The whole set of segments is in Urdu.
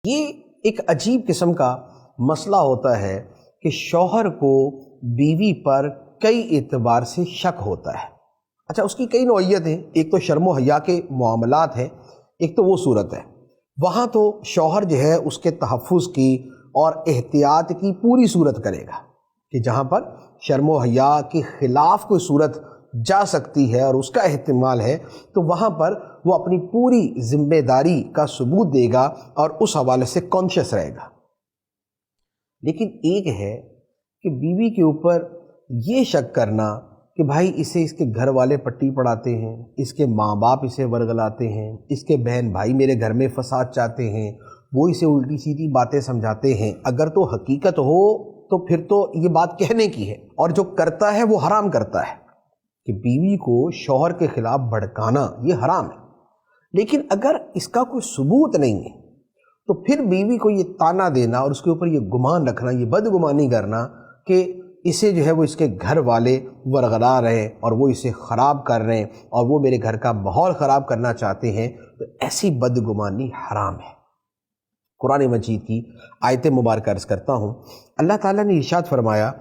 یہ ایک عجیب قسم کا مسئلہ ہوتا ہے کہ شوہر کو بیوی پر کئی اعتبار سے شک ہوتا ہے۔ اچھا، اس کی کئی نوعیت ہیں۔ ایک تو شرم و حیا کے معاملات ہیں، ایک تو وہ صورت ہے وہاں تو شوہر جو ہے اس کے تحفظ کی اور احتیاط کی پوری صورت کرے گا کہ جہاں پر شرم و حیا کے خلاف کوئی صورت جا سکتی ہے اور اس کا احتمال ہے تو وہاں پر وہ اپنی پوری ذمہ داری کا ثبوت دے گا اور اس حوالے سے کانشیس رہے گا۔ لیکن ایک ہے کہ بیوی کے اوپر یہ شک کرنا کہ بھائی اسے اس کے گھر والے پٹی پڑھاتے ہیں، اس کے ماں باپ اسے ورغلاتے ہیں، اس کے بہن بھائی میرے گھر میں فساد چاہتے ہیں، وہ اسے الٹی سیدھی باتیں سمجھاتے ہیں۔ اگر تو حقیقت ہو تو پھر تو یہ بات کہنے کی ہے، اور جو کرتا ہے وہ حرام کرتا ہے کہ بیوی کو شوہر کے خلاف بھڑکانا، یہ حرام ہے۔ لیکن اگر اس کا کوئی ثبوت نہیں ہے تو پھر بیوی کو یہ تانا دینا اور اس کے اوپر یہ گمان رکھنا، یہ بدگمانی کرنا کہ اسے جو ہے وہ اس کے گھر والے ورغلا رہے ہیں اور وہ اسے خراب کر رہے ہیں اور وہ میرے گھر کا ماحول خراب کرنا چاہتے ہیں، تو ایسی بدگمانی حرام ہے۔ قرآن مجید کی آیت مبارکہ عرض کرتا ہوں، اللہ تعالیٰ نے ارشاد فرمایا،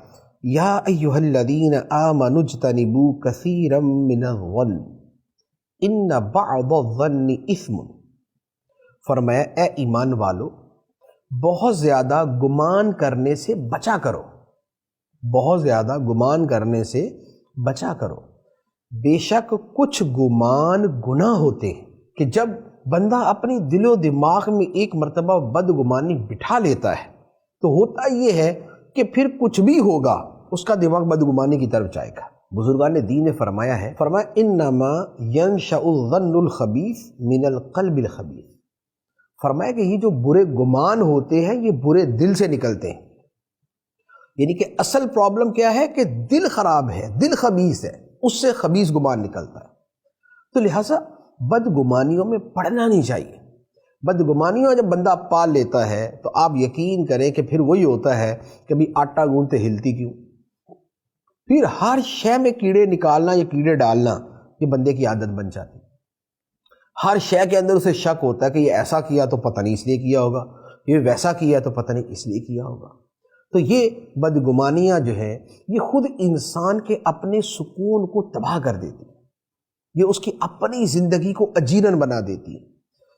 یا ایھا الذین آمنوا اجتنبوا کثیرا من الظن ان بعض الظن اثم۔ فرمایا اے ایمان والو، بہت زیادہ گمان کرنے سے بچا کرو، بہت زیادہ گمان کرنے سے بچا کرو، بے شک کچھ گمان گناہ ہوتے ہیں۔ کہ جب بندہ اپنی دل و دماغ میں ایک مرتبہ بدگمانی بٹھا لیتا ہے تو ہوتا یہ ہے کہ پھر کچھ بھی ہوگا اس کا دماغ بدگمانی کی طرف جائے گا۔ بزرگان دین نے فرمایا ہے، فرمایا انما ینشأ الظن الخبیث من القلب الخبیث۔ فرمایا کہ یہ جو برے گمان ہوتے ہیں یہ برے دل سے نکلتے ہیں، یعنی کہ اصل پرابلم کیا ہے کہ دل خراب ہے، دل خبیث ہے، اس سے خبیث گمان نکلتا ہے۔ تو لہٰذا بدگمانیوں میں پڑنا نہیں چاہیے۔ بدگمانیوں جب بندہ پال لیتا ہے تو آپ یقین کریں کہ پھر وہی ہوتا ہے کہ بھی آٹا گوندتے ہلتی کیوں، پھر ہر شے میں کیڑے نکالنا یا کیڑے ڈالنا یہ بندے کی عادت بن جاتی ہے۔ ہر شے کے اندر اسے شک ہوتا ہے کہ یہ ایسا کیا تو پتہ نہیں اس لیے کیا ہوگا، یہ ویسا کیا تو پتہ نہیں اس لیے کیا ہوگا۔ تو یہ بدگمانیاں جو ہیں یہ خود انسان کے اپنے سکون کو تباہ کر دیتی ہے، یہ اس کی اپنی زندگی کو اجیرن بنا دیتی ہے،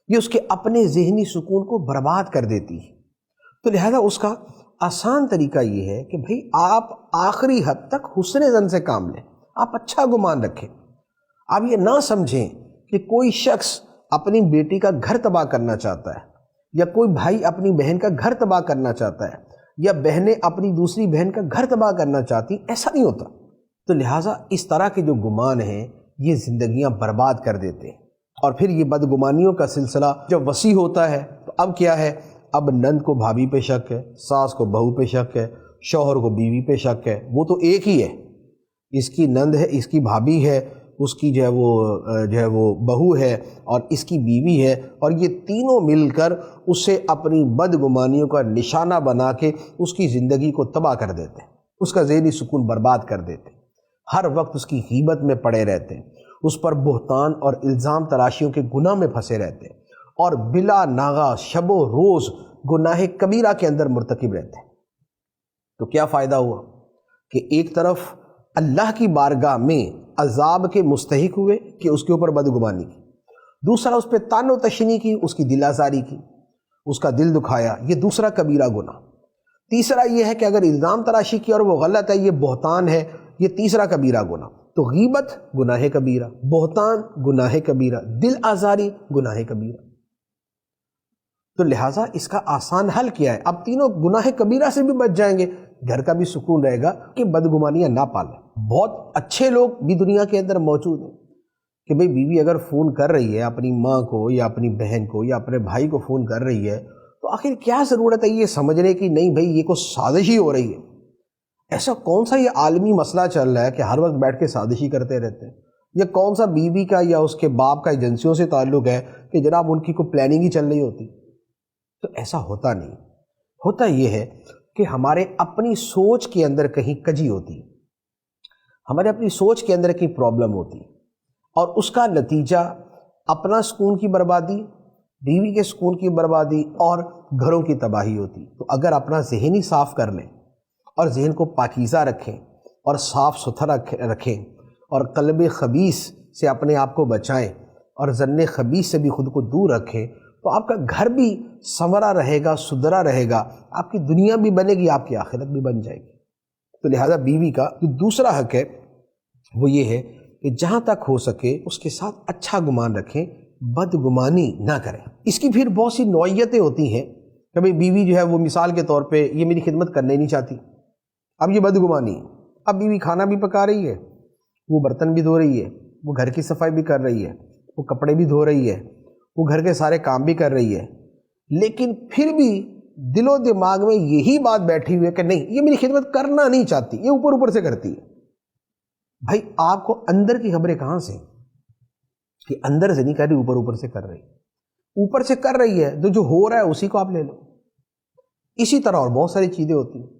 یہ اس کے اپنے ذہنی سکون کو برباد کر دیتی ہے۔ تو لہذا اس کا آسان طریقہ یہ ہے کہ بھئی آپ آخری حد تک حسن ظن سے کام لیں، آپ اچھا گمان رکھیں۔ آپ یہ نہ سمجھیں کہ کوئی شخص اپنی بیٹی کا گھر تباہ کرنا چاہتا ہے، یا کوئی بھائی اپنی بہن کا گھر تباہ کرنا چاہتا ہے، یا بہنیں اپنی دوسری بہن کا گھر تباہ کرنا چاہتی، ایسا نہیں ہوتا۔ تو لہٰذا اس طرح کے جو گمان ہیں یہ زندگیاں برباد کر دیتے ہیں، اور پھر یہ بدگمانیوں کا سلسلہ جب وسیع ہوتا ہے تو اب کیا ہے، اب نند کو بھابھی پہ شک ہے، ساس کو بہو پہ شک ہے، شوہر کو بیوی پہ شک ہے۔ وہ تو ایک ہی ہے، اس کی نند ہے، اس کی بھابھی ہے، اس کی جو ہے وہ بہو ہے اور اس کی بیوی ہے، اور یہ تینوں مل کر اسے اپنی بدگمانیوں کا نشانہ بنا کے اس کی زندگی کو تباہ کر دیتے ہیں، اس کا ذہنی سکون برباد کر دیتے ہیں، ہر وقت اس کی غیبت میں پڑے رہتے ہیں، اس پر بہتان اور الزام تراشیوں کے گناہ میں پھنسے رہتے ہیں، اور بلا ناغہ شب و روز گناہ کبیرہ کے اندر مرتکب رہتے ہیں۔ تو کیا فائدہ ہوا کہ ایک طرف اللہ کی بارگاہ میں عذاب کے مستحق ہوئے کہ اس کے اوپر بدگمانی کی، دوسرا اس پہ طعن و تشنیع کی، اس کی دل آزاری کی، اس کا دل دکھایا، یہ دوسرا کبیرہ گناہ۔ تیسرا یہ ہے کہ اگر الزام تراشی کی اور وہ غلط ہے، یہ بہتان ہے، یہ تیسرا کبیرہ گناہ۔ تو غیبت گناہ کبیرہ، بہتان گناہ کبیرہ، دل آزاری گناہ کبیرہ۔ تو لہٰذا اس کا آسان حل کیا ہے، اب تینوں گناہ کبیرہ سے بھی بچ جائیں گے، گھر کا بھی سکون رہے گا کہ بدگمانیاں نہ پالیں۔ بہت اچھے لوگ بھی دنیا کے اندر موجود ہیں کہ بھئی بیوی اگر فون کر رہی ہے اپنی ماں کو یا اپنی بہن کو یا اپنے بھائی کو فون کر رہی ہے تو آخر کیا ضرورت ہے یہ سمجھنے کی نہیں بھئی یہ کوئی سازش ہی ہو رہی ہے۔ ایسا کون سا یہ عالمی مسئلہ چل رہا ہے کہ ہر وقت بیٹھ کے سازشی کرتے رہتے ہیں؟ یا کون سا بیوی کا یا اس کے باپ کا ایجنسیوں سے تعلق ہے کہ جناب ان کی کوئی پلاننگ ہی چل رہی ہوتی؟ تو ایسا ہوتا نہیں، ہوتا یہ ہے کہ ہمارے اپنی سوچ کے اندر کہیں کجی ہوتی، ہمارے اپنی سوچ کے اندر کہیں پرابلم ہوتی، اور اس کا نتیجہ اپنا سکون کی بربادی، بیوی کے سکون کی بربادی اور گھروں کی تباہی ہوتی۔ تو اگر اپنا ذہن ہی صاف کر لیں اور ذہن کو پاکیزہ رکھیں اور صاف ستھرا رکھیں اور قلب خبیث سے اپنے آپ کو بچائیں اور ظن خبیث سے بھی خود کو دور رکھیں، تو آپ کا گھر بھی سنورا رہے گا، سدھرا رہے گا، آپ کی دنیا بھی بنے گی، آپ کی آخرت بھی بن جائے گی۔ تو لہٰذا بیوی کا جو دوسرا حق ہے وہ یہ ہے کہ جہاں تک ہو سکے اس کے ساتھ اچھا گمان رکھیں، بدگمانی نہ کریں۔ اس کی پھر بہت سی نوعیتیں ہوتی ہیں۔ کبھی بیوی جو ہے وہ مثال کے طور پہ یہ میری خدمت کرنا ہی نہیں چاہتی، اب یہ بدگمانی ہے۔ اب بیوی کھانا بھی پکا رہی ہے، وہ برتن بھی دھو رہی ہے، وہ گھر کی صفائی بھی کر رہی ہے، وہ کپڑے بھی دھو رہی ہے، وہ گھر کے سارے کام بھی کر رہی ہے، لیکن پھر بھی دل و دماغ میں یہی بات بیٹھی ہوئی ہے کہ نہیں، یہ میری خدمت کرنا نہیں چاہتی، یہ اوپر اوپر سے کرتی ہے۔ بھائی آپ کو اندر کی خبریں کہاں سے کہ اندر سے نہیں کر رہی، اوپر اوپر سے کر رہی، اوپر سے کر رہی ہے تو جو ہو رہا ہے اسی کو آپ لے لو۔ اسی طرح اور بہت ساری چیزیں ہوتی ہیں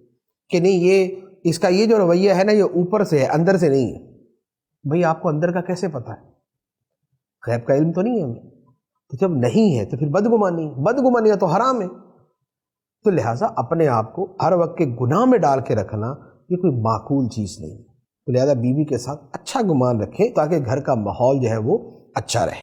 کہ نہیں، یہ اس کا یہ جو رویہ ہے نا یہ اوپر سے ہے، اندر سے نہیں ہے۔ بھئی آپ کو اندر کا کیسے پتہ ہے؟ غیب کا علم تو نہیں ہے ہمیں۔ تو جب نہیں ہے تو پھر بدگمانی ہے تو حرام ہے۔ تو لہٰذا اپنے آپ کو ہر وقت کے گناہ میں ڈال کے رکھنا یہ کوئی معقول چیز نہیں ہے۔ تو لہٰذا بیوی کے ساتھ اچھا گمان رکھیں تاکہ گھر کا ماحول جو ہے وہ اچھا رہے۔